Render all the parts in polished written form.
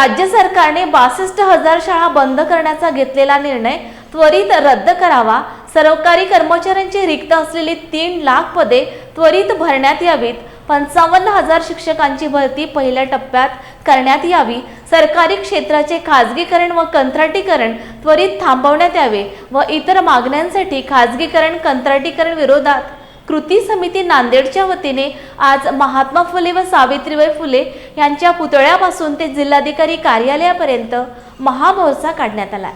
राज्य सरकारने 62,000 शाळा बंद करण्याचा घेतलेला निर्णय त्वरित रद्द करावा। सरकारी कर्मचाऱ्यांची रिक्त असलेली 3 लाख पदे त्वरित भरण्यात यावीत। 55,000 शिक्षकांची भरती पहिल्या टप्प्यात करण्यात यावी। सरकारी क्षेत्राचे खाजगीकरण व कंत्राटीकरण त्वरित थांबवण्यात यावे व इतर मागण्यांसाठी खाजगीकरण कंत्राटीकरण विरोधात कृती समिती नांदेडच्या वतीने आज महात्मा फुले व सावित्रीबाई फुले यांच्या पुतळ्यापासून ते जिल्हाधिकारी कार्यालयापर्यंत महामोर्चा काढण्यात आला।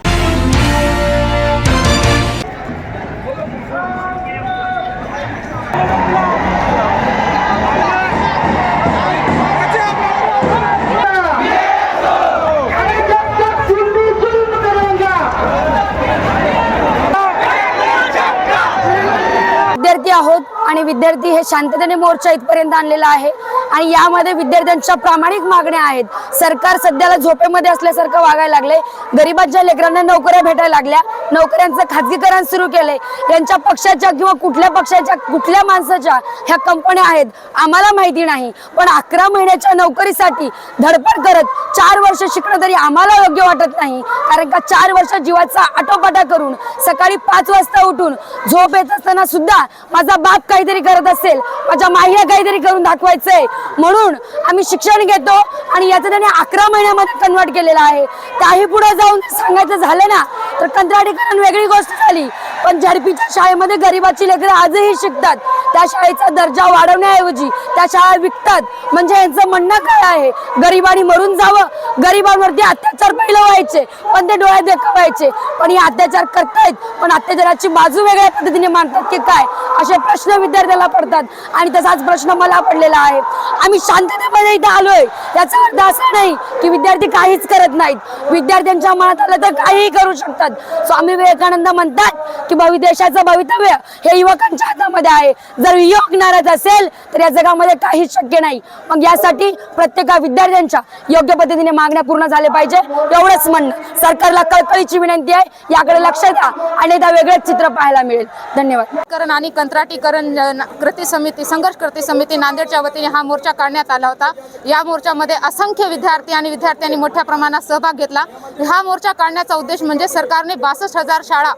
विद्यार्थी आहोत आणि विद्यार्थी हे शांततेने मोर्चा इथपर्यंत आणलेला आहे आणि यामध्ये विद्यार्थ्यांच्या प्रामाणिक मागण्या आहेत। सरकार सध्याला झोपेमध्ये असल्यासारखं वागायला लागले, गरिबांच्या लेकरांना नोकऱ्या भेटायला लागल्या, नोकऱ्यांचं खाजगीकरण सुरू केलंय। यांच्या पक्षाच्या किंवा कुठल्या पक्षाच्या कुठल्या माणसाच्या ह्या कंपन्या आहेत आम्हाला माहिती नाही, पण 11 महिन्याच्या नोकरीसाठी धडपड करत 4 वर्ष शिकणं तरी आम्हाला योग्य वाटत नाही। कारण का 4 वर्ष जीवाचा आटोपाटा करून सकाळी 5 वाजता उठून झोप येत असताना सुद्धा माझा बाप काहीतरी करत असेल, माझ्या माईला काहीतरी करून दाखवायचंय म्हणून आम्ही शिक्षण घेतो आणि याचं त्याने 11 महिन्यामध्ये कन्वर्ट केलेलं आहे। काही पुढे जाऊन सांगायचं झालं ना तर कंत्राटीकरण वेगळी गोष्ट झाली, पण झडपीच्या शाळेमध्ये गरिबाची लेकरं आजही शिकतात। त्या शाळेचा दर्जा वाढवण्याऐवजी त्या शाळा विकतात। म्हणजे यांचं म्हणणं काय आहे, गरिबांनी मरून जावं, गरिबांवरती अत्याचार पहिलं व्हायचे पण ते डोळ्यात देखावायचे, पण हे अत्याचार करतायत पण अत्याचाराची बाजू वेगळ्या पद्धतीने मांडतात की काय, असे प्रश्न विद्यार्थ्याला पडतात। आणि तसाच प्रश्न मला पडलेला आहे। आम्ही शांततेमध्ये इथे आलोय याचा अर्थ असा नाही की विद्यार्थी काहीच करत नाहीत। विद्यार्थ्यांच्या मनात आलं तर काहीही करू शकतात। स्वामी विवेकानंद म्हणतात की देशाचं भवितव्य हे युवकांच्या हातामध्ये आहे। जर युवक नाराज असेल तर या जगामध्ये काहीच शक्य नाही। मग यासाठी प्रत्येक विद्यार्थ्यांच्या योग्य पद्धतीने मागण्या पूर्ण झाल्या पाहिजे एवढंच म्हणणं। सरकारला कळकळीची विनंती आहे, याकडे लक्ष द्या आणि त्या वेगळंच चित्र पाहायला मिळेल। धन्यवाद। आणि कंत्राटीकरण कृती समिती संघर्ष कृती समिती नांदेडच्या वतीने हा मोर्चा काढण्यात आला होता। या मोर्चामध्ये असंख्य विद्यार्थी आणि विद्यार्थ्यांनी मोठ्या प्रमाणात सहभाग घेतला। हा मोर्चा काढण्याचा उद्देश म्हणजे सरकारने 62,000 शाळा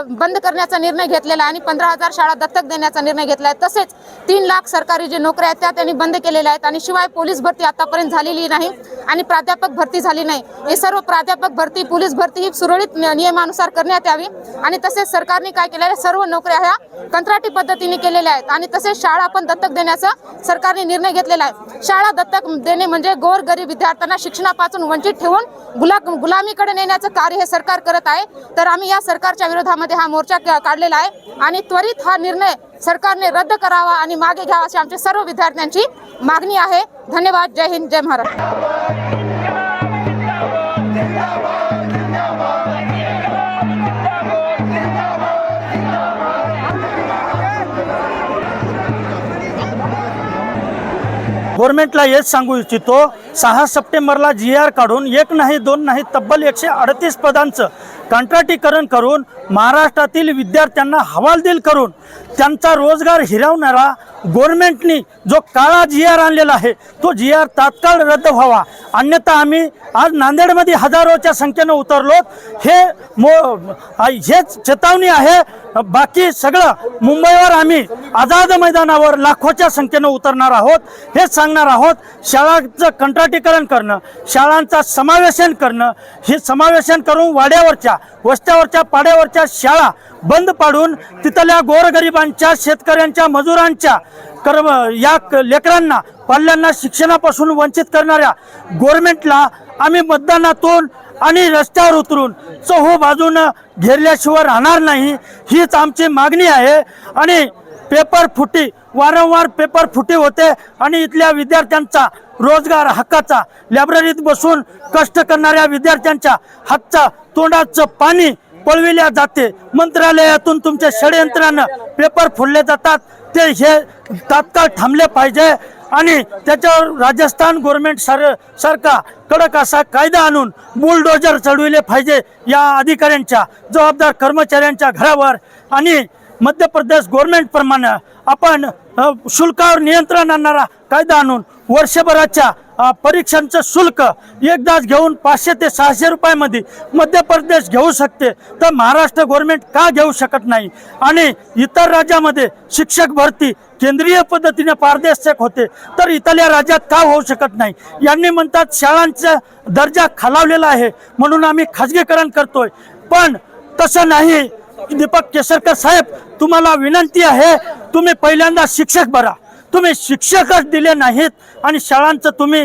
बंद करण्याचा निर्णय घेतलेला आणि 15,000 शाळा दत्तक देण्याचा निर्णय घेतला आहे। तसेच 3 लाख सरकारी जे नोकऱ्या आहेत त्या त्यांनी बंद केलेल्या आहेत आणि शिवाय पोलीस भरती आतापर्यंत झालेली नाही आणि प्राध्यापक भरती झाली नाही। हे सर्व प्राध्यापक भरती, पोलीस भरती ही सुरळीत नियमानुसार करण्यात यावी आणि तसेच सरकारने काय केलेल्या सर्व नोकऱ्या ह्या कंत्राटी पद्धतीने केलेल्या आहेत आणि तसेच शाळा पण दत्तक देण्याचा सरकारने निर्णय घेतलेला आहे। शाळा दत्तक देणे म्हणजे गोरगरीब विद्यार्थ्यांना शिक्षणापासून वंचित ठेवून गुलामीकडे नेण्याचं कार्य हे सरकार करत आहे। तर आम्ही या सरकारच्या विरोधामध्ये हा मोर्चा काढलेला आहे आणि त्वरित हा निर्णय सरकारने रद्द करावा आणि मागे घ्यावा अशी आमच्या सर्व विद्यार्थ्यांची मागणी आहे। धन्यवाद। जय हिंद, जय महाराष्ट्र। गव्हर्नमेंटला हेच सांगू इच्छितो, 6 सप्टेंबरला GR काढून 1 नाही 2 नाही तब्बल 138 पदांचं कंत्राटीकरण करून महाराष्ट्रातील विद्यार्थ्यांना हवालदिल करून त्यांचा रोजगार हिरावणारा गव्हर्नमेंटनी जो काळा GR आणलेला आहे तो GR तात्काळ रद्द व्हावा। अन्यथा आम्ही आज नांदेडमध्ये हजारोच्या संख्येनं उतरलो। हेच चेतावणी आहे। बाकी सगळं मुंबईवर आम्ही आझाद मैदानावर लाखोच्या संख्येनं उतरणार आहोत। हेच सांगणार आहोत, शाळांचं कंत्राटीकरण करणं, शाळांचा समावेशन करणं, हे समावेशन करून वाड्यावरच्या वस्त्यावरच्या पाड्यावरच्या शाळा बंद पाडून तिथल्या गोरगरिबांच्या, शेतकऱ्यांच्या, मजुरांच्या या लेकरांना पाल्यांना शिक्षणापासून वंचित करणाऱ्या गव्हर्नमेंटला आम्ही मतदानातून आणि रस्त्यावर उतरून चहू बाजूनं घेरल्याशिवाय राहणार नाही, हीच आमची मागणी आहे। आणि पेपर फुटी, वारंवार पेपर फुटी होते आणि इथल्या विद्यार्थ्यांचा रोजगार हक्काचा, लायब्ररीत बसून कष्ट करणाऱ्या विद्यार्थ्यांच्या हातचं तोंडाचं पाणी पळविल्या जाते। मंत्रालयातून तुमच्या षडयंत्रानं पेपर फोडले जातात, ते हे तात्काळ थांबले पाहिजे आणि त्याच्यावर राजस्थान गव्हर्नमेंट सारखा कडक असा कायदा आणून बुलडोजर चढविले पाहिजे या अधिकाऱ्यांच्या, जबाबदार कर्मचाऱ्यांच्या घरावर। आणि मध्य प्रदेश गव्हर्नमेंट प्रमाणे आपण शुल्कावर नियंत्रण आणणारा कायदा आणून वर्षभराच्या परीक्षांचं शुल्क एकदाच घेऊन 500 ते 600 रुपयामध्ये मध्य प्रदेश घेऊ शकते, तर महाराष्ट्र गव्हर्नमेंट का घेऊ शकत नाही? आणि इतर राज्यामध्ये शिक्षक भरती केंद्रीय पद्धतीने पारदर्शक होते, तर इथल्या राज्यात का होऊ शकत नाही? यांनी म्हणतात शाळांचा दर्जा खालावलेला आहे म्हणून आम्ही खाजगीकरण करतोय, पण तसं नाही. दीपक केसरकर साहेब, तुम्हाला विनंती आहे, तुम्ही पहिल्यांदा शिक्षक भरा. तुम्ही शिक्षकच दिले नाहीत आणि शाळांचं तुम्ही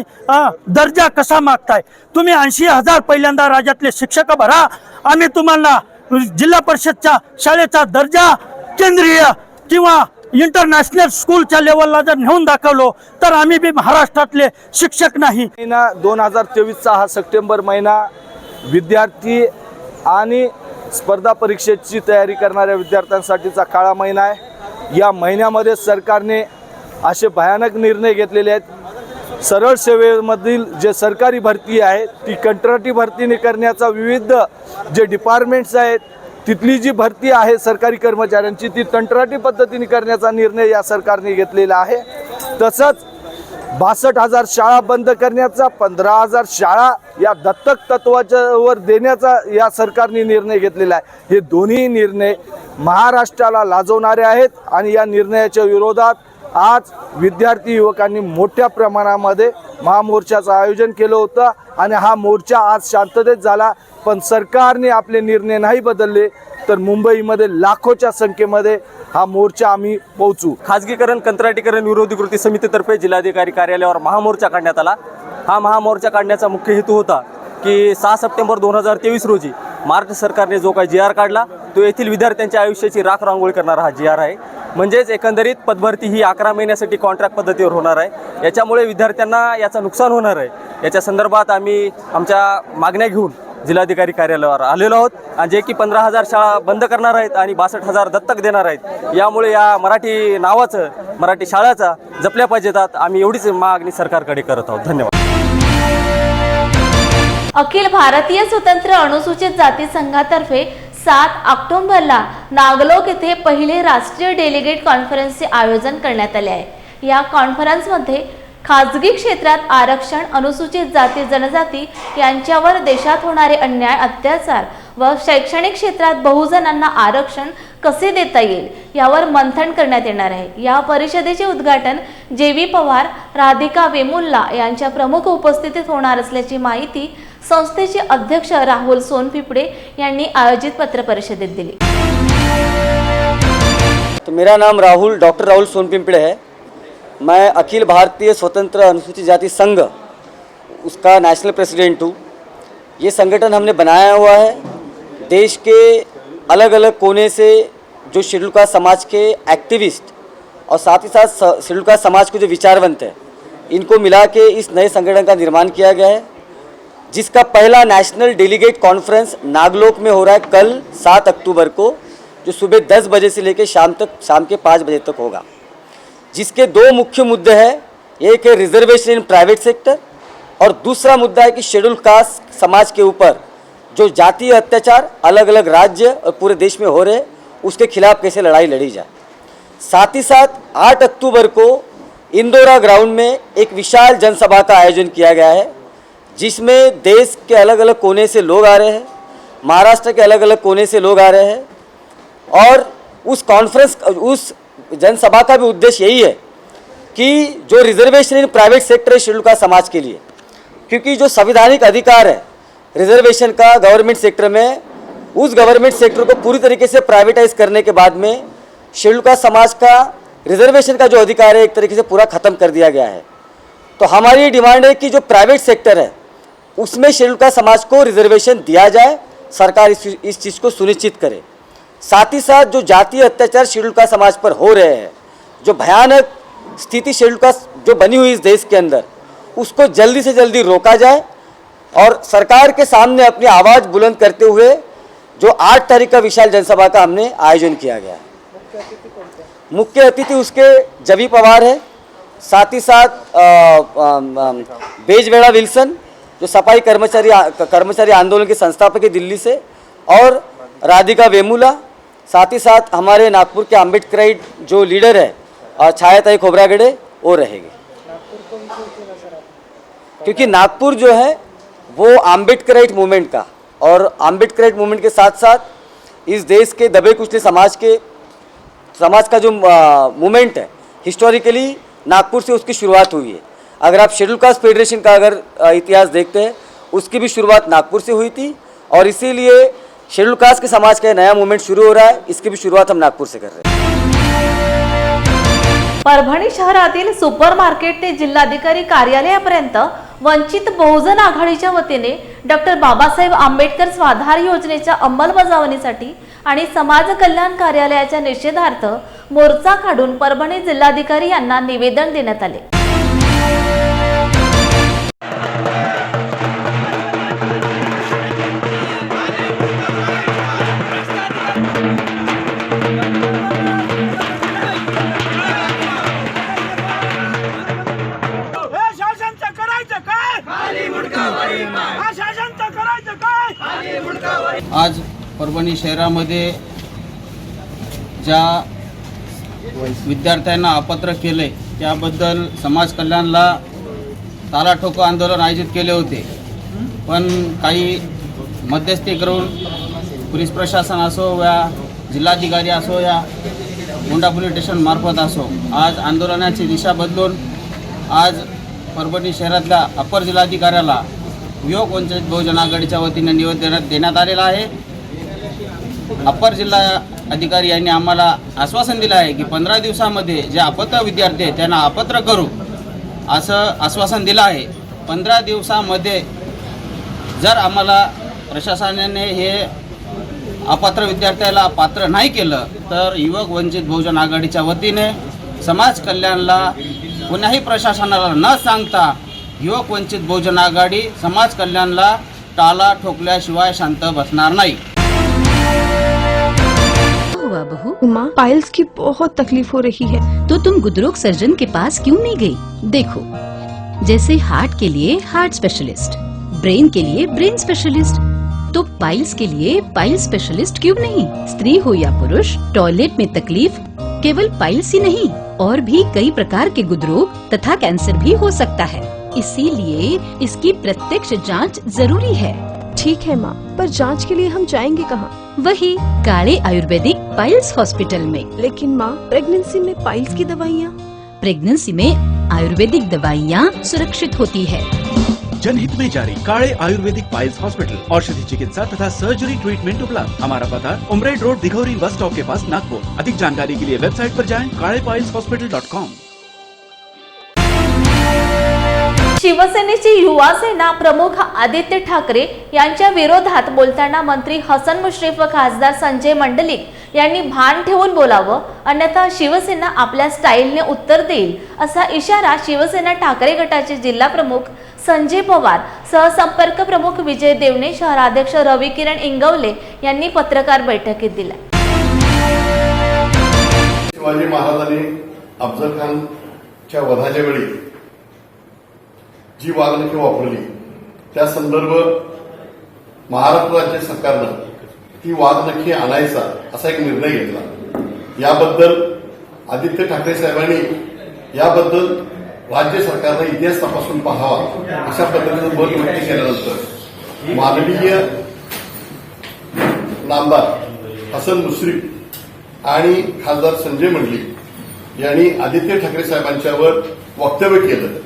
दर्जा कसा मागताय? तुम्ही 80,000 पहिल्यांदा राज्यातले शिक्षक भरा. आम्ही तुम्हाला जिल्हा परिषदच्या शाळेचा दर्जा केंद्रीय किंवा इंटरनॅशनल स्कूलच्या लेवलला जर नेऊन दाखवलो तर आम्ही बी महाराष्ट्रातले शिक्षक नाही. महिना 2023चा हा सप्टेंबर महिना विद्यार्थी आणि स्पर्धा परीक्षेची तयारी करणाऱ्या विद्यार्थ्यांसाठीचा काळा महिना आहे. या महिन्यामध्ये सरकारने असे भयानक निर्णय घेतलेले आहेत. सरळ सेवेमधील जे सरकारी भरती आहे ती कंत्राटी भरतीने करण्याचा, विविध जे डिपार्टमेंट्स आहेत तिथली जी भरती आहे सरकारी कर्मचाऱ्यांची ती कंत्राटी पद्धतीने करण्याचा निर्णय या सरकारने घेतलेला आहे. तसंच 62,000 शाळा बंद करण्याचा, 15,000 शाळा या दत्तक तत्वाच्या वर देण्याचा या सरकारने निर्णय घेतलेला आहे. हे दोन्ही निर्णय महाराष्ट्राला लाजवणारे आहेत आणि या निर्णयाच्या विरोधात आज विद्यार्थी युवकांनी मोठ्या प्रमाणामध्ये महामोर्चाचं आयोजन केलं होतं आणि हा मोर्चा आज शांततेत झाला. पण सरकारने आपले निर्णय नाही बदलले तर मुंबईमध्ये लाखोच्या संख्येमध्ये हा मोर्चा आम्ही पोहोचू. खाजगीकरण कंत्राटीकरण विरोधी कृती समितीतर्फे जिल्हाधिकारी कार्यालयावर महामोर्चा काढण्यात आला. हा महामोर्चा काढण्याचा मुख्य हेतू होता की 6 सप्टेंबर 2023 रोजी महाराष्ट्र सरकारने जो काही GR काढला तो येथील विद्यार्थ्यांच्या आयुष्याची राख रांगोळी करणारा हा GR आहे. म्हणजेच एकंदरीत पदभरती ही 11 महिन्यासाठी कॉन्ट्रॅक्ट पद्धतीवर होणार आहे. याच्यामुळे विद्यार्थ्यांना याचं नुकसान होणार आहे. याच्या संदर्भात आम्ही आमच्या मागण्या घेऊन जिल्हाधिकारी कार्यालयावर आलेलो आहोत आणि जे की 15,000 शाळा बंद करणार आहेत आणि 62,000 दत्तक देणार आहेत. यामुळे या मराठी नावाचं, मराठी शाळाचा जपल्या पाहिजेतात. आम्ही एवढीच मागणी सरकारकडे करत आहोत. धन्यवाद. अखिल भारतीय स्वतंत्र अनुसूचित जाती संघातर्फे 7 ऑक्टोबरला नागलोक येथे पहिले राष्ट्रीय डेलिगेट कॉन्फरन्सचे आयोजन करण्यात आले आहे. या कॉन्फरन्समध्ये खाजगी क्षेत्रात आरक्षण, अनुसूचित जाती जनजाती यांच्यावर देशात होणारे अन्याय, अत्याचार व शैक्षणिक क्षेत्रात बहुजनांना आरक्षण कसे देता येईल यावर मंथन करण्यात येणार आहे. या परिषदेचे उद्घाटन JV पवार, राधिका वेमुल्ला यांच्या प्रमुख उपस्थितीत होणार असल्याची माहिती संस्थेचे अध्यक्ष राहुल सोनपिंपळे यांनी आयोजित पत्रपरिषदेत दिली. तो मेरा नाम डॉक्टर राहुल सोनपिंपळे है. मैं अखिल भारतीय स्वतंत्र अनुसूचित जाति संघ उसका नेशनल प्रेसिडेंट हूँ. ये संगठन हमने बनाया हुआ है देश के अलग अलग कोने से जो शेड्यूल कास्ट समाज के एक्टिविस्ट और साथ ही साथ शेड्यूल कास्ट समाज के जो विचारवंत हैं इनको मिला के इस नए संगठन का निर्माण किया गया है, जिसका पहला नेशनल डेलीगेट कॉन्फ्रेंस नागलोक में हो रहा है कल 7 अक्टूबर को, जो सुबह 10 बजे से लेकर शाम के 5 बजे तक होगा. जिसके 2 मुख्य मुद्दे हैं. एक है रिजर्वेशन इन प्राइवेट सेक्टर और दूसरा मुद्दा है कि शेड्यूल कास्ट समाज के ऊपर जो जातीय अत्याचार अलग अलग राज्य और पूरे देश में हो रहे हैं उसके खिलाफ कैसे लड़ाई लड़ी जाए. साथ ही साथ 8 अक्टूबर को इंदौरा ग्राउंड में एक विशाल जनसभा का आयोजन किया गया है, जिसमें देश के अलग अलग कोने से लोग आ रहे हैं, महाराष्ट्र के अलग अलग कोने से लोग आ रहे हैं. और उस जनसभा का भी उद्देश्य यही है कि जो रिजर्वेशन इन प्राइवेट सेक्टर है शेड्यूल कास्ट समाज के लिए, क्योंकि जो संवैधानिक अधिकार है रिजर्वेशन का गवर्नमेंट सेक्टर में, उस गवर्नमेंट सेक्टर को पूरी तरीके से प्राइवेटाइज करने के बाद में शेड्यूल कास्ट समाज का रिजर्वेशन का जो अधिकार है एक तरीके से पूरा ख़त्म कर दिया गया है. तो हमारी ये डिमांड है कि जो प्राइवेट सेक्टर है उसमें शेड्यूल कास्ट समाज को रिजर्वेशन दिया जाए, सरकार इस चीज़ को सुनिश्चित करे. साथ ही साथ जो जातीय अत्याचार शेड्यूल कास्ट समाज पर हो रहे हैं, जो भयानक स्थिति शेड्यूल कास्ट जो बनी हुई इस देश के अंदर, उसको जल्दी से जल्दी रोका जाए और सरकार के सामने अपनी आवाज़ बुलंद करते हुए जो 8 तारीख का विशाल जनसभा का हमने आयोजन किया गया है. मुख्य अतिथि उसके JV पवार है, साथ ही साथ बेजवेड़ा विल्सन जो सफाई कर्मचारी आंदोलन के संस्थापक है दिल्ली से, और राधिका वेमुला, साथ ही साथ हमारे नागपुर के अम्बेडकराइट जो लीडर है छायाताई खोबरागड़े वो रहेंगे. क्योंकि नागपुर जो है वो आम्बेडकराइट मूवमेंट का और आम्बेडकराइट मूवमेंट के साथ साथ इस देश के दबे कुचले समाज का जो मूवमेंट है, हिस्टोरिकली नागपुर से उसकी शुरुआत हुई है। अगर आप शेड्यूल कास्ट फेडरेशन का अगर इतिहास देखते हैं, उसकी भी शुरुआत नागपुर से हुई थी और इसीलिए शेड्यूल कास्ट के समाज का नया मूवमेंट शुरू हो रहा है, इसकी भी शुरुआत हम नागपुर से कर रहे हैं। परभणी शहरातील सुपर मार्केट ते जिल्हाधिकारी कार्यालयापर्यंत वंचित बहुजन आघाडीच्या वतीने डॉक्टर बाबासाहेब आंबेडकर स्वाधार योजनेच्या अंमलबजावणीसाठी आणि समाज कल्याण कार्यालयाच्या निषेधार्थ मोर्चा काढून परभणी जिल्हाधिकारी यांना निवेदन देण्यात आले। आज परभणी शहरामध्ये ज्या विद्यार्थ्यांना अपात्र केले त्याबद्दल समाज कल्याणला तालाठोको आंदोलन आयोजित केले होते, पण काही मध्यस्थी करून पोलीस प्रशासन असो या जिल्हाधिकारी असो या मोंढा पोलीस स्टेशन मार्फत असो आज आंदोलनाची दिशा बदलून आज परभणी शहरातल्या अपर जिल्हाधिकाऱ्याला युवक वंचित बहुजन आघाडीच्या वतीने निवेदन देण्यात आलेलं आहे। अपर जिल्हा अधिकारी यांनी आम्हाला आश्वासन दिलं आहे की 15 दिवसामध्ये जे अपात्र विद्यार्थी आहेत त्यांना अपात्र करू असं आश्वासन दिलं आहे। 15 दिवसामध्ये जर आम्हाला प्रशासनाने हे अपात्र विद्यार्थ्याला पात्र नाही केलं तर युवक वंचित बहुजन आघाडीच्या वतीने समाज कल्याणला कोणाही प्रशासनाला न सांगता युवक वंचित बहुजन आघाडी समाज कल्याणला टाला ठोकल्याशिवाय शांत बसणार नाही। हुआ बहू? माँ, पाइल्स की बहुत तकलीफ हो रही है। तो तुम गुदरोग सर्जन के पास क्यों नहीं गई? देखो, जैसे हार्ट के लिए हार्ट स्पेशलिस्ट, ब्रेन के लिए ब्रेन स्पेशलिस्ट, तो पाइल्स के लिए पाइल स्पेशलिस्ट क्यों नहीं? स्त्री हो या पुरुष, टॉयलेट में तकलीफ केवल पाइल्स ही नहीं और भी कई प्रकार के गुदरोग तथा कैंसर भी हो सकता है, इसीलिए इसकी प्रत्यक्ष जांच जरूरी है। ठीक है माँ, पर जांच के लिए हम जाएंगे कहाँ? वही काले आयुर्वेदिक पाइल्स हॉस्पिटल में। लेकिन माँ, प्रेगनेंसी में पाइल्स की दवाइयाँ? प्रेगनेंसी में आयुर्वेदिक दवाइयाँ सुरक्षित होती है। जनहित में जारी काले आयुर्वेदिक पाइल्स हॉस्पिटल, औषधि चिकित्सा तथा सर्जरी ट्रीटमेंट उपलब्ध। हमारा पता उमरेड रोड, दिघौरी बस स्टॉप के पास, नागपुर। अधिक जानकारी के लिए वेबसाइट पर जाएं kalepailshospital.com। शिवसेनेची युवा सेना प्रमुख आदित्य ठाकरे यांच्या विरोधात बोलताना मंत्री हसन मुश्रीफ व खासदार संजय मंडलिक यांनी भान ठेवून बोलावं, अन्यथा शिवसेना आपल्या स्टाईलने उत्तर देईल असा इशारा शिवसेना ठाकरे गटाचे जिल्हा प्रमुख संजय पवार, सहसंपर्क प्रमुख विजय देवणे, शहराध्यक्ष रवी किरण इंगवले यांनी पत्रकार बैठकीत दिला। शिवाजी महाराजांनी अफजल खानच्या वधाच्या वेळी जी वागणुकी वापरली त्या संदर्भ महाराष्ट्र राज्य सरकारनं ती वागणुकी आणायचा असा एक निर्णय घेतला। याबद्दल आदित्य ठाकरे साहेबांनी याबद्दल राज्य सरकारनं इतिहास तपासून पाहावा अशा पद्धतीचं मत व्यक्त केल्यानंतर माननीय नामदार हसन मुश्रीफ आणि खासदार संजय मंडलिक यांनी आदित्य ठाकरे साहेबांच्यावर वक्तव्य केलं।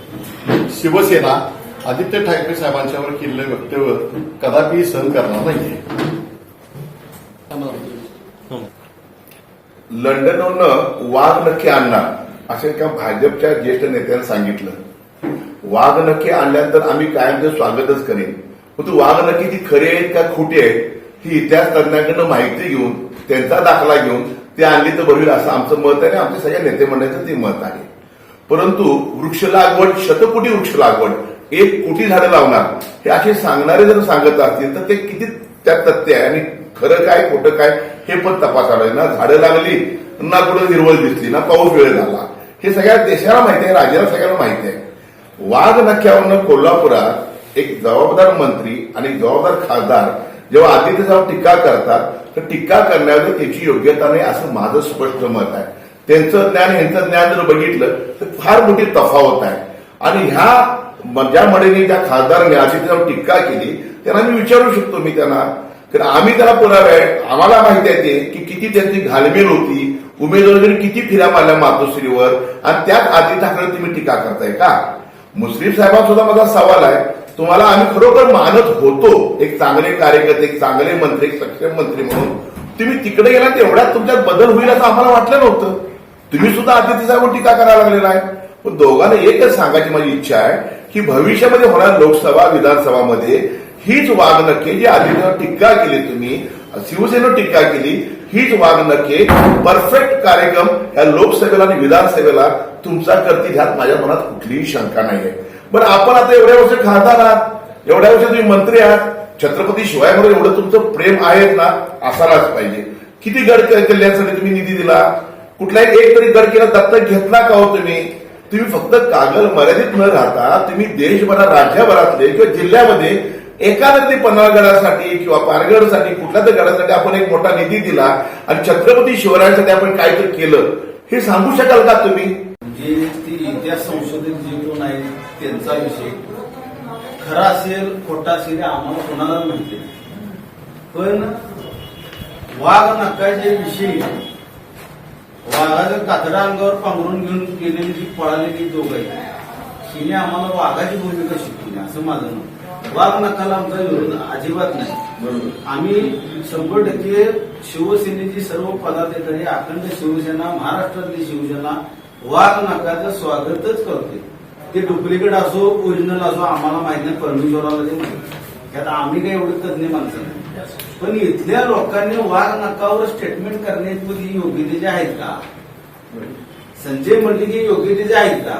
शिवसेना आदित्य ठाकरे साहेबांच्यावर केलेलं वक्तव्य कदापि सहन करणार नाहीये। लंडनहून वाघ नक्की आणणार असे एका भाजपच्या ज्येष्ठ नेत्यानं सांगितलं। वाघ नक्की आणल्यानंतर आम्ही कायमचं स्वागतच करेन, परंतु वाघ नक्की ती खरी आहेत का खोटी आहेत ही इतिहास तज्ञांकडून माहिती घेऊन त्यांचा दाखला घेऊन ते आणली तर बरोबर असं आमचं मत आहे आणि आमच्या सगळ्या नेते मंडळाचं ते मत आहे। परंतु वृक्ष लागवड, शतकोटी वृक्ष लागवड, 1 कोटी झाडं लावणार हे असे सांगणारे जर सांगत असतील तर ते किती त्यात तथ्य आहे आणि खरं काय खोटं काय हे पण तपासायला ना। झाडं लागली ना कुठं हिरवळ दिसली ना पाऊस वेळ झाला हे सगळ्या देशाला माहिती आहे, राज्याला सगळ्यांना माहिती आहे। वाघ नख्यावरनं कोल्हापुरात एक जबाबदार मंत्री आणि जबाबदार खासदार जेव्हा आदित्यसाहेब टीका करतात तर टीका करण्यावर त्याची योग्यता नाही असं माझं स्पष्ट मत आहे। त्यांचं ज्ञान यांचं ज्ञान जर बघितलं तर फार मोठी तफावत आहे आणि ह्या ज्या मडेने ज्या खासदारांनी आधी त्यावर टीका केली त्यांना मी विचारू शकतो मी त्यांना, कारण आम्ही त्याला पुरावे आहेत, आम्हाला माहिती आहे ते की किती त्यांची घालमेल होती, उमेदवारांनी किती फिरा मारल्या मातोश्रीवर, आणि त्यात आदित्य ठाकरे तुम्ही टीका करताय का? मुस्लिम साहेबांसुद्धा माझा सवाल आहे, तुम्हाला आम्ही खरोखर मानत होतो एक चांगले कार्यकर्ते, एक चांगले मंत्री, एक सक्षम मंत्री म्हणून, तुम्ही तिकडे गेला तेवढ्यात तुमच्यात बदल होईल असं आम्हाला वाटलं नव्हतं. तुम्ही सुद्धा आदित्य साहेबांवर टीका करायला लागलेला आहे. पण दोघांना एकच सांगायची माझी इच्छा आहे की भविष्यामध्ये होणार लोकसभा विधानसभामध्ये हीच वागणुके जी आदित्यवर टीका केली, तुम्ही शिवसेनेवर टीका केली, हीच वागणुके परफेक्ट कार्यक्रम या लोकसभेला आणि विधानसभेला तुमचा करतील ह्यात माझ्या मनात कुठलीही शंका नाहीये. बरं, आपण आता एवढ्या वर्ष खासदार आहात, एवढ्या वर्ष तुम्ही मंत्री आहात, छत्रपती शिवाजीवर एवढं तुमचं प्रेम आहे ना, असायलाच पाहिजे. किती गड कल्याणासाठी तुम्ही निधी दिला, कुठलाही एक तरी गड केला दत्तक घेतला का हो तुम्ही? तुम्ही फक्त कागद मर्यादित न राहता तुम्ही देशभरात, राज्यभरातले किंवा जिल्ह्यामध्ये एकादशी पन्हाळगडासाठी किंवा पारगडसाठी कुठल्या तरी गडासाठी आपण एक मोठा निधी दिला आणि छत्रपती शिवरायांसाठी आपण काहीतरी केलं, हे सांगू शकाल का तुम्ही? जे ती इतिहास संशोधक जे कोण आहे त्यांचा विषय खरा असेल खोटा असेल आम्हाला कोणाला माहिती नाही, पण वाघ नकाच्या विषयी वाघाचं कातडा अंगावर पांघरून घेऊन गेलेली जी पळालेली दोघं आहे, हिने आम्हाला वाघाची भूमिका शिकवली असं माझं मत. वाघ नकाला आमचा विरोध अजिबात नाही. बरोबर, आम्ही 100% शिवसेनेची सर्व पदाधिकारी, अखंड शिवसेना, महाराष्ट्रातली शिवसेना वाघ नकाचं स्वागतच करते. ते डुप्लिकेट असो ओरिजिनल असो आम्हाला माहित नाही, परमेश्वराला ते माहिती, त्यात आम्ही काही एवढं तज्ञ माणसं नाही. पण इथल्या लोकांनी वाघ नकावर स्टेटमेंट करण्याची योग्यतेचे आहेत का? संजय म्हणले की योग्यतेचे आहेत का?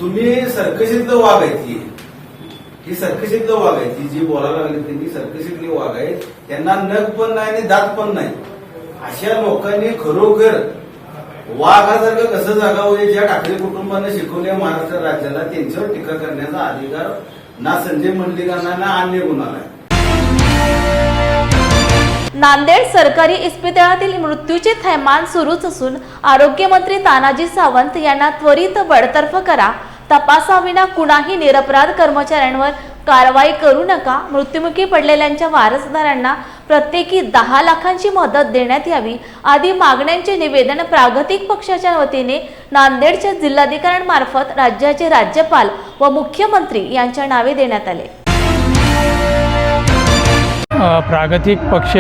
तुम्ही सर्कशीतलं वाघ आहे, ही सर्कशीतलं वाघ आहे, ती जी बोलायला लागली त्यांनी सर्कशीतली वाघ आहे, त्यांना नख पण नाही आणि दात पण नाही. अशा लोकांनी खरोखर वाघासारखं कसं जगावं हे ज्या ठाकरे कुटुंबाने शिकवले महाराष्ट्र राज्याला, त्यांच्यावर टीका करण्याचा अधिकार ना संजय मंडलिकांना ना अन्य गुन्हाला आहे. नांदेड सरकारी इस्पितळातील मृत्यूचे थैमान सुरूच असून आरोग्यमंत्री तानाजी सावंत यांना त्वरित बडतर्फ करा, तपासाविना कुणाही निरपराध कर्मचाऱ्यांवर कारवाई करू नका, मृत्युमुखी पडलेल्यांच्या वारसदारांना प्रत्येकी 10 लाखांची मदत देण्यात यावी आदी मागण्यांचे निवेदन प्रागतिक पक्षाच्या वतीने नांदेडच्या जिल्हाधिकाऱ्यांमार्फत राज्याचे राज्यपाल व मुख्यमंत्री यांच्या नावे देण्यात आले. प्रागतिक पक्ष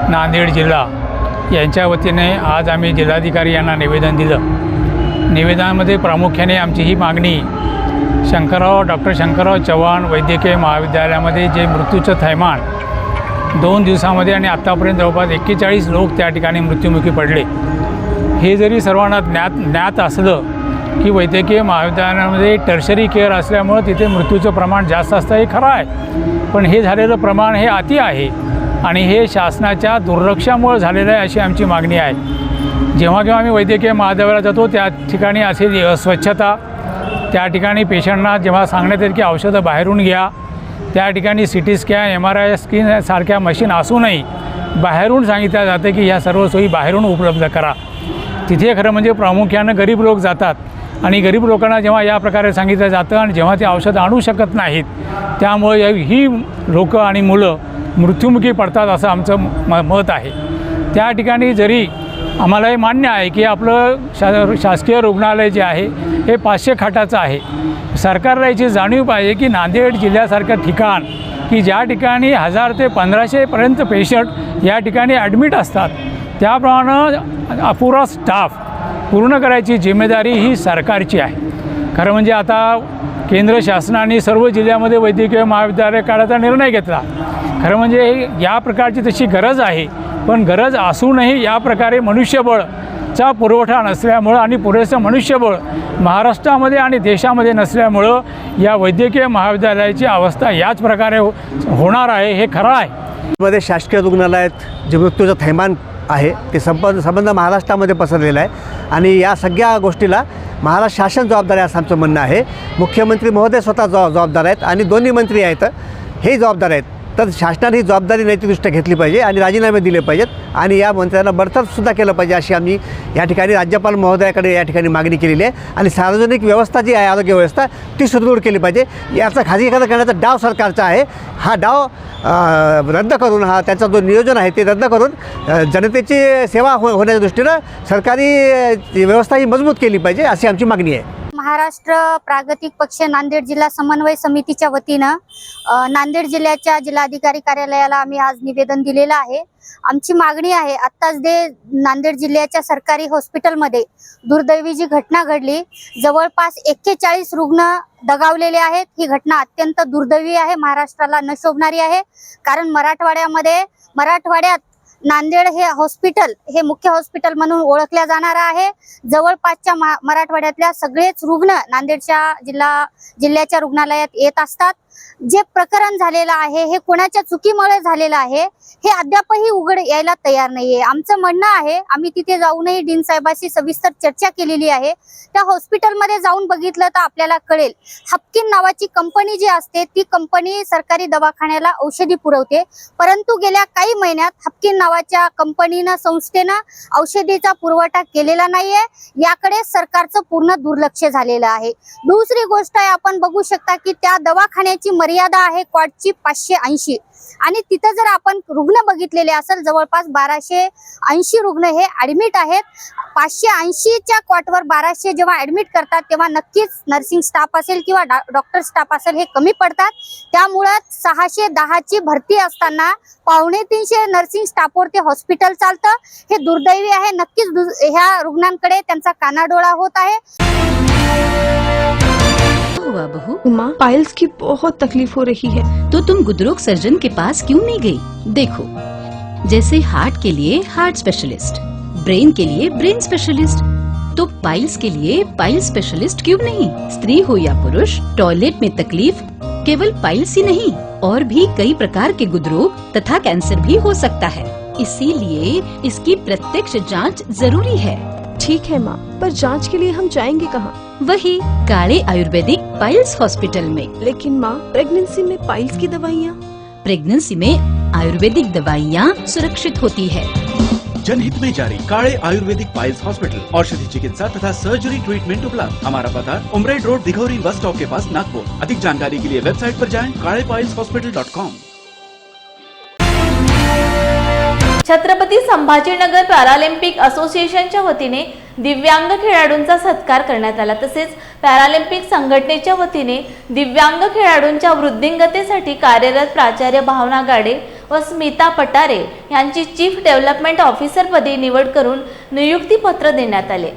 नांदेड जिल्हा यांच्या वतीने आज आम्ही जिल्हाधिकारी यांना निवेदन दिलं. निवेदनामध्ये प्रामुख्याने आमची ही मागणी डॉक्टर शंकरराव चव्हाण वैद्यकीय महाविद्यालयामध्ये जे मृत्यूचं थैमान 2 दिवसामध्ये आणि आत्तापर्यंत जवळपास 41 लोक त्या ठिकाणी मृत्युमुखी पडले, हे जरी सर्वांना ज्ञात असलं की वैद्यकीय महाविद्यालयामध्ये टर्शरी केअर असल्यामुळं तिथे मृत्यूचं प्रमाण जास्त असतं हे खरं आहे, पण हे झालेलं प्रमाण हे अति आहे आणि हे शासनाच्या दुर्लक्षामुळे झालेलं आहे अशी आमची मागणी आहे. जेव्हा केव्हा आम्ही वैद्यकीय महाविद्यालयात जातो त्या ठिकाणी असे अस्वच्छता, त्या ठिकाणी पेशंटना जेव्हा सांगण्यात येतं की औषधं बाहेरून घ्या, त्या ठिकाणी CT स्कॅन MRI स्कॅन सारख्या मशीन असूनही बाहेरून सांगितलं जातं की ह्या सर्व सोयी बाहेरून उपलब्ध करा. तिथे खरं म्हणजे प्रामुख्यानं गरीब लोक जातात आणि गरीब लोकांना जेव्हा या प्रकारे सांगितलं जातं आणि जेव्हा ते औषधं आणू शकत नाहीत, त्यामुळे ही लोकं आणि मुलं मृत्युमुखी पडतात असं आमचं मत आहे. त्या ठिकाणी जरी आम्हाला हे मान्य आहे की आपलं शासकीय रुग्णालय जे आहे हे 500 खाटाचं आहे, सरकारला याची जाणीव पाहिजे की नांदेड जिल्ह्यासारखं ठिकाण की ज्या ठिकाणी 1000 ते 1500पर्यंत पेशंट या ठिकाणी ॲडमिट असतात, त्याप्रमाणे अपुरा स्टाफ पूर्ण करायची जिम्मेदारी ही सरकारची आहे. खरं म्हणजे आता केंद्र शासनाने सर्व जिल्ह्यामध्ये वैद्यकीय महाविद्यालय काढायचा निर्णय घेतला. खरं म्हणजे या प्रकारची तशी गरज आहे, पण गरज असूनही या प्रकारे मनुष्यबळचा पुरवठा नसल्यामुळं आणि पुरेसं मनुष्यबळ महाराष्ट्रामध्ये आणि देशामध्ये नसल्यामुळं या वैद्यकीय महाविद्यालयाची अवस्था याच प्रकारे होणार आहे हे खरं आहे. मध्ये शासकीय रुग्णालयात जे मृत्यूचं थैमान आहे ते संबंध महाराष्ट्रामध्ये पसरलेलं आहे आणि या सगळ्या गोष्टीला महाराष्ट्र शासन जबाबदार आहे असं आमचं म्हणणं आहे. मुख्यमंत्री महोदय स्वतः जबाबदार आहेत आणि दोन्ही मंत्री आहेत हे जबाबदार आहेत. तर शासनाने ही जबाबदारी नैतिकदृष्ट्या घेतली पाहिजे आणि राजीनामे दिले पाहिजेत आणि या मंत्र्यांना बडतर्फसुद्धा केलं पाहिजे अशी आम्ही या ठिकाणी राज्यपाल महोदयाकडे या ठिकाणी मागणी केलेली आहे. आणि सार्वजनिक व्यवस्था जी आहे, आरोग्य व्यवस्था, ती सुदृढ केली पाहिजे. याचा खाजगीकरण करण्याचा डाव सरकारचा आहे. हा डाव रद्द करून, हा त्याचा जो नियोजन आहे ते रद्द करून जनतेची सेवा होण्याच्या दृष्टीनं सरकारी व्यवस्था ही मजबूत केली पाहिजे अशी आमची मागणी आहे. महाराष्ट्र प्रागतिक पक्ष नांदेड जिल्हा समन्वय समितीच्या वतीनं नांदेड जिल्ह्याच्या जिल्हाधिकारी कार्यालयाला आम्ही आज निवेदन दिलेलं आहे. आमची मागणी आहे, आत्ताच नांदेड जिल्ह्याच्या सरकारी हॉस्पिटलमध्ये दुर्दैवी जी घटना घडली, जवळपास 41 रुग्ण दगावलेले आहेत. ही घटना अत्यंत दुर्दैवी आहे, महाराष्ट्राला न शोभणारी आहे. कारण मराठवाड्यात नांदेड हे हॉस्पिटल हे मुख्य हॉस्पिटल म्हणून ओळखल्या जाणार आहे. जवळपासच्या मराठवाड्यातल्या सगळेच रुग्ण नांदेडच्या जिल्ह्याच्या रुग्णालयात येत असतात. जे प्रकरण झालेलं आहे हे कोणाच्या चुकीमुळे झालेलं आहे हे अद्यापही उघड यायला तयार नाहीये. आमचं म्हणणं आहे, आम्ही तिथे जाऊनही डीन साहेबांशी सविस्तर चर्चा केलेली आहे. त्या हॉस्पिटलमध्ये जाऊन बघितलं तर आपल्याला कळेल, हपकिन नावाची कंपनी जी असते ती कंपनी सरकारी दवाखान्याला औषधी पुरवते, परंतु गेल्या काही महिन्यात हपकिन नावाच्या कंपनीनं संस्थेनं औषधीचा पुरवठा केलेला नाहीये. याकडे सरकारचं पूर्ण दुर्लक्ष झालेलं आहे. दुसरी गोष्ट आहे, आपण बघू शकता की त्या दवाखान्याची मर्यादा आहे कॉटची 580 आणि तिथं जर आपण रुग्ण बघितलेले असेल जवळपास 1280 रुग्ण हे ऍडमिट आहेत. 580च्या कॉटवर 1200 जेव्हा ऍडमिट करतात तेव्हा नक्कीच नर्सिंग स्टाफ असेल किंवा डॉक्टर स्टाफ असेल हे कमी पडतात. त्यामुळे 610ची भरती असताना 250 नर्सिंग स्टाफवर ते हॉस्पिटल चालतं. हे दुर्दैवी आहे. नक्कीच ह्या रुग्णांकडे त्यांचा कानाडोळा होत आहे. हुआ बहू? माँ, पाइल्स की बहुत तकलीफ हो रही है। तो तुम गुदरोग सर्जन के पास क्यों नहीं गई? देखो, जैसे हार्ट के लिए हार्ट स्पेशलिस्ट, ब्रेन के लिए ब्रेन स्पेशलिस्ट, तो पाइल्स के लिए पाइल्स स्पेशलिस्ट क्यों नहीं? स्त्री हो या पुरुष, टॉयलेट में तकलीफ केवल पाइल्स ही नहीं और भी कई प्रकार के गुदरोग तथा कैंसर भी हो सकता है। इसीलिए इसकी प्रत्यक्ष जांच जरूरी है। ठीक है माँ, पर जांच के लिए हम जाएंगे कहाँ? वही काले आयुर्वेदिक पाइल्स हॉस्पिटल में। लेकिन माँ, प्रेगनेंसी में पाइल्स की दवाइयाँ? प्रेगनेंसी में आयुर्वेदिक दवाइयाँ सुरक्षित होती है। जनहित में जारी काले आयुर्वेदिक पाइल्स हॉस्पिटल, औषधि चिकित्सा तथा सर्जरी ट्रीटमेंट उपलब्ध। हमारा पता उमरेड रोड दिघौरी बस स्टॉप के पास नागपुर। अधिक जानकारी के लिए वेबसाइट पर जाएं kalepailshospital.com। छत्रपती संभाजीनगर पॅरालिम्पिक असोसिएशनच्या वतीने दिव्यांग खेळाडूंचा सत्कार करण्यात आला। तसेच पॅरालिम्पिक संघटनेच्या वतीने दिव्यांग खेळाडूंच्या वृद्धिंगतेसाठी कार्यरत प्राचार्य भावना गाडे व स्मिता पटारे यांची चीफ डेव्हलपमेंट ऑफिसर पदी निवड करून नियुक्तीपत्र देण्यात आले।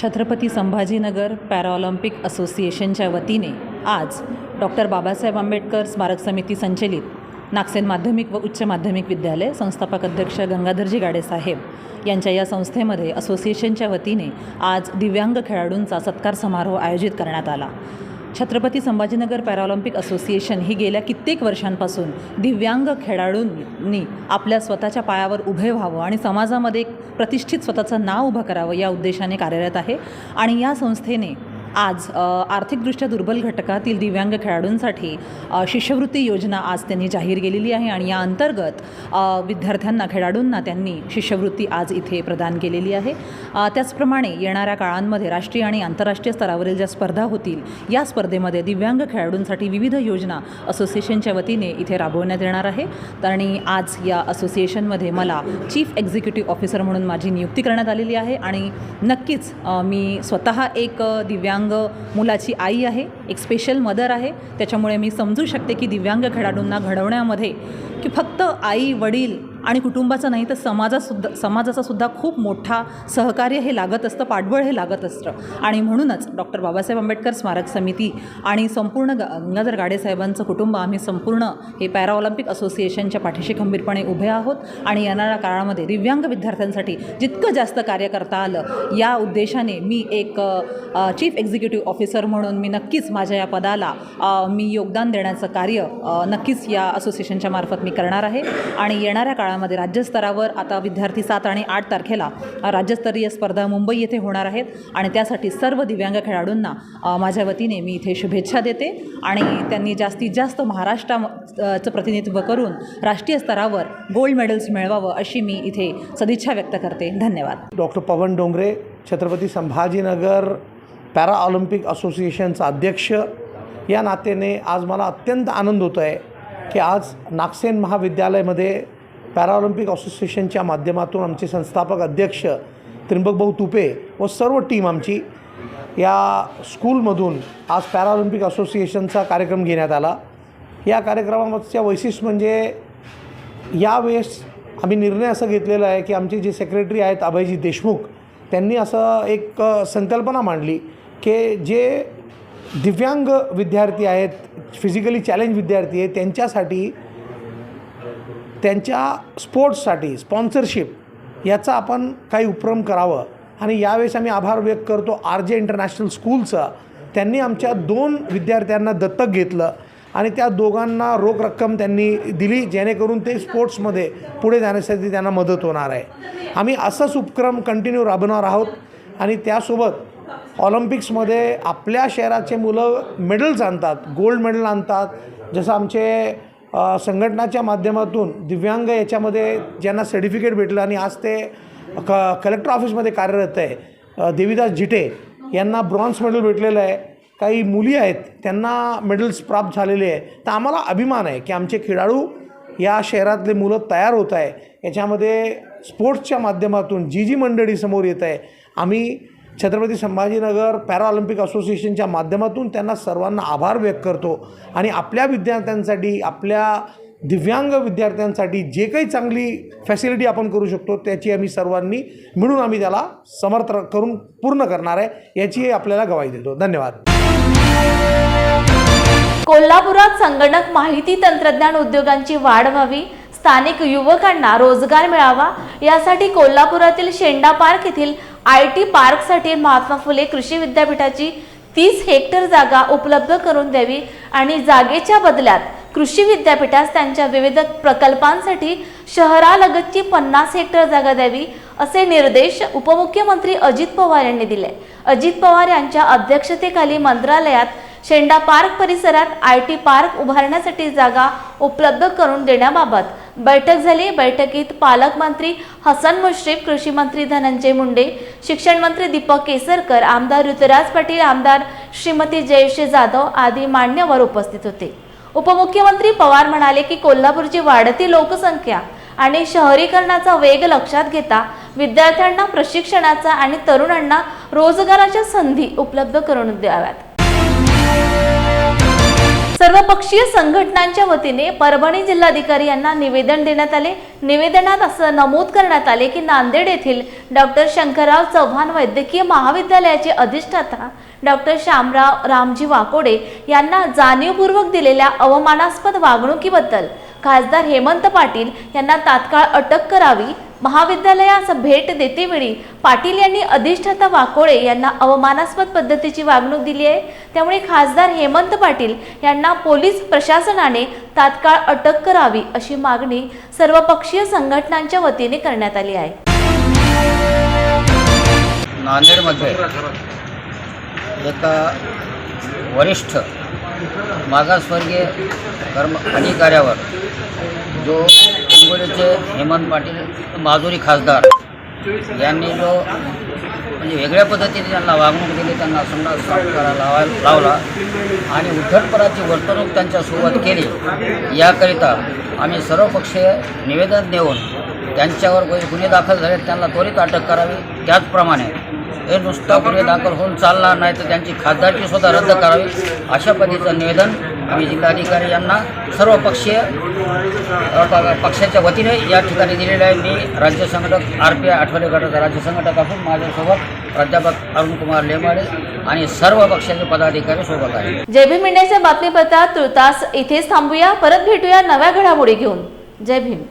छत्रपती संभाजीनगर पॅराऑलिम्पिक असोसिएशनच्या वतीने आज डॉक्टर बाबासाहेब आंबेडकर स्मारक समिती संचलित नागसेन माध्यमिक व उच्च माध्यमिक विद्यालय संस्थापक अध्यक्ष गंगाधरजी गाडे साहेब यांच्या या संस्थेमध्ये असोसिएशनच्या वतीने आज दिव्यांग खेळाडूंचा सत्कार समारोह आयोजित करण्यात आला। छत्रपती संभाजीनगर पॅराऑलिम्पिक असोसिएशन ही गेल्या कित्येक वर्षांपासून दिव्यांग खेळाडूंनी आपल्या स्वतःच्या पायावर उभे व्हावं आणि समाजामध्ये एक प्रतिष्ठित स्वतःचं नाव उभं करावं या उद्देशाने कार्यरत आहे। आणि या संस्थेने आज आर्थिकदृष्ट्या दुर्बल घटकातील दिव्यांग खेळाडूंसाठी शिष्यवृत्ती योजना आज त्यांनी जाहीर केलेली आहे आणि या अंतर्गत विद्यार्थ्यांना खेळाडूंना त्यांनी शिष्यवृत्ती आज इथे प्रदान केलेली आहे। त्याचप्रमाणे येणाऱ्या काळांमध्ये राष्ट्रीय आणि आंतरराष्ट्रीय स्तरावरील ज्या स्पर्धा होतील या स्पर्धेमध्ये दिव्यांग खेळाडूंसाठी विविध योजना असोसिएशनच्या वतीने इथे राबवण्यात येणार आहे। आणि आज या असोसिएशनमध्ये मला चीफ एक्झिक्युटिव्ह ऑफिसर म्हणून माझी नियुक्ती करण्यात आलेली आहे आणि नक्कीच मी स्वतः एक दिव्यांग मुलाची आई आहे, एक स्पेशल मदर आहे। त्याच्यामुळे मी समजू शकते की दिव्यांग खेळाडूंना घडवण्यामध्ये की फक्त आई वडील आणि कुटुंबाचं नाही तर समाजाचा सुद्धा खूप मोठा सहकार्य हे लागत असतं, पाठबळ हे लागत असतं। आणि म्हणूनच डॉक्टर बाबासाहेब आंबेडकर स्मारक समिती आणि संपूर्ण गंगाधर गाडे साहेबांचं कुटुंब आम्ही संपूर्ण हे पॅराऑलिम्पिक असोसिएशनच्या पाठीशी खंबीरपणे उभे आहोत आणि येणाऱ्या काळामध्ये दिव्यांग विद्यार्थ्यांसाठी जितकं जास्त कार्य करता आलं या उद्देशाने मी एक चीफ एक्झिक्युटिव्ह ऑफिसर म्हणून मी नक्कीच माझ्या या पदाला मी योगदान देण्याचं कार्य नक्कीच या असोसिएशनच्या मार्फत मी करणार आहे। आणि येणाऱ्या काळामध्ये शाळांमध्ये राज्यस्तरावर आता विद्यार्थी 7 आणि 8 तारखेला राज्यस्तरीय स्पर्धा मुंबई येथे होणार आहेत आणि त्यासाठी सर्व दिव्यांग खेळाडूंना माझ्या वतीने मी इथे शुभेच्छा देते आणि त्यांनी जास्तीत जास्त महाराष्ट्राचं प्रतिनिधित्व करून राष्ट्रीय स्तरावर गोल्ड मेडल्स मिळवावं अशी मी इथे सदिच्छा व्यक्त करते. धन्यवाद. डॉक्टर पवन डोंगरे, छत्रपती संभाजीनगर पॅरा ऑलिम्पिक असोसिएशनचा अध्यक्ष या नात्याने आज मला अत्यंत आनंद होतो आहे की आज नागसेन महाविद्यालयामध्ये पॅराऑलिम्पिक असोसिएशनच्या माध्यमातून आमचे संस्थापक अध्यक्ष त्र्यंबकभाऊ तुपे व सर्व टीम आमची या स्कूलमधून आज पॅराऑलिम्पिक असोसिएशनचा कार्यक्रम घेण्यात आला. या कार्यक्रमाचं वैशिष्ट्य म्हणजे यावेळेस आम्ही निर्णय असं घेतलेला आहे की आमचे जे सेक्रेटरी आहेत अभयजी देशमुख त्यांनी असं एक संकल्पना मांडली की जे दिव्यांग विद्यार्थी आहेत, फिजिकली चॅलेंज विद्यार्थी आहेत, त्यांच्यासाठी त्यांच्या स्पोर्ट्ससाठी स्पॉन्सरशिप याचा आपण काही उपक्रम करावं. आणि यावेळेस आम्ही आभार व्यक्त करतो RJ इंटरनॅशनल स्कूलचा. त्यांनी आमच्या 2 विद्यार्थ्यांना दत्तक घेतलं आणि त्या दोघांना रोख रक्कम त्यांनी दिली जेणेकरून ते स्पोर्ट्समध्ये पुढे जाण्यासाठी त्यांना मदत होणार आहे. आम्ही असंच उपक्रम कंटिन्यू राबवणार आहोत आणि त्यासोबत ऑलिम्पिक्समध्ये आपल्या शहराचे मुलं मेडल्स आणतात, गोल्ड मेडल आणतात. जसं आमचे संघटनाच्या माध्यमातून दिव्यांग याच्यामध्ये ज्यांना सर्टिफिकेट भेटलं आणि आज ते कलेक्टर ऑफिसमध्ये कार्यरत आहे, देवीदास जिटे यांना ब्रॉन्झ मेडल भेटलेलं आहे. काही मुली आहेत त्यांना मेडल्स प्राप्त झालेले आहे. तर आम्हाला अभिमान आहे की आमचे खेळाडू या शहरातले मुलं तयार होत आहे. याच्यामध्ये स्पोर्ट्सच्या माध्यमातून जी मंडळी समोर येत आहे, आम्ही छत्रपती संभाजीनगर पॅराऑलिम्पिक असोसिएशनच्या माध्यमातून त्यांना सर्वांना आभार व्यक्त करतो आणि आपल्या विद्यार्थ्यांसाठी, आपल्या दिव्यांग विद्यार्थ्यांसाठी जे काही चांगली फॅसिलिटी आपण करू शकतो त्याची आम्ही सर्वांनी मिळून आम्ही त्याला समर्थ करून पूर्ण करणार आहे याची आपल्याला ग्वाही देतो. धन्यवाद. कोल्हापुरात संगणक माहिती तंत्रज्ञान उद्योगांची वाढ व्हावी, स्थानिक युवकांना रोजगार मिळावा यासाठी कोल्हापुरातील शेंडा पार्क येथील IT पार्कसाठी महात्मा फुले कृषी विद्यापीठाची 30 हेक्टर जागा उपलब्ध करून द्यावी आणि जागेच्या बदल्यात कृषी विद्यापीठास त्यांच्या विविध प्रकल्पांसाठी शहरालगतची 50 हेक्टर जागा द्यावी असे निर्देश उपमुख्यमंत्री अजित पवार यांनी दिले. अजित पवार यांच्या अध्यक्षतेखाली मंत्रालयात शेंडा पार्क परिसरात IT पार्क उभारण्यासाठी जागा उपलब्ध करून देण्याबाबत बैठक झाली. बैठकीत पालकमंत्री हसन मुश्रीफ, कृषी मंत्री धनंजय मुंडे, शिक्षण मंत्री दीपक केसरकर, आमदार ऋतुराज पाटील, आमदार श्रीमती जयश्री जाधव आदी मान्यवर उपस्थित होते. उपमुख्यमंत्री पवार म्हणाले की कोल्हापूरची वाढती लोकसंख्या आणि शहरीकरणाचा वेग लक्षात घेता विद्यार्थ्यांना प्रशिक्षणाचा आणि तरुणांना रोजगाराच्या संधी उपलब्ध करून द्याव्यात. सर्वपक्षीय संघटनांच्या वतीने परभणी जिल्हाधिकारी यांना निवेदन देण्यात आले. निवेदनात असं नमूद करण्यात आले की नांदेड येथील डॉक्टर शंकरराव चव्हाण वैद्यकीय महाविद्यालयाचे अधिष्ठाता डॉक्टर श्यामराव रामजी वाकोडे यांना जाणीवपूर्वक दिलेल्या अवमानास्पद वागणुकीबद्दल खासदार हेमंत पाटील यांना तात्काळ अटक करावी. महाविद्यालयास भेट देतेवेळी पाटील यांनी अधिष्ठाता वाकोडे यांना अवमानास्पद पद्धतीची वागणूक दिली आहे. त्यामुळे खासदार हेमंत पाटील यांना पोलीस प्रशासनाने तात्काळ अटक करावी अशी मागणी सर्वपक्षीय संघटनांच्या वतीने करण्यात आली आहे. नांदेडमध्ये एका वरिष्ठ मागासवर्गीय अधिकाऱ्यावर जो हिंगोलीचे हेमंत पाटील माजुरी खासदार यांनी जो म्हणजे वेगळ्या पद्धतीने त्यांना वागणूक दिली, त्यांना संडास साफ करायला लावला आणि उद्धटपणाची वर्तणूक त्यांच्यासोबत केली. याकरिता आम्ही सर्वपक्षीय निवेदन देऊन त्यांच्यावर गुन्हे दाखल झाले त्यांना त्वरित अटक करावी. त्याचप्रमाणे हे नुसता गुन्हे दाखल होऊन चालणार नाही तर त्यांची खासदारकी सुद्धा रद्द करावी अशा पद्धतीचं निवेदन आम्ही जिल्हाधिकारी यांना सर्वपक्षीय पक्षाच्या वतीने या ठिकाणी दिलेलं आहे. मी राज्य संघटक RPI आठवले गटाचा राज्य संघटक असून माझ्यासोबत प्राध्यापक अरुणकुमार लेमाडे आणि सर्व पक्षाचे पदाधिकारी सोबत आहेत. जय भीम इंडियाच्या बातमीपत्रात तुर्तास इथेच थांबूया. परत भेटूया नव्या घडामोडी घेऊन. जय भीम.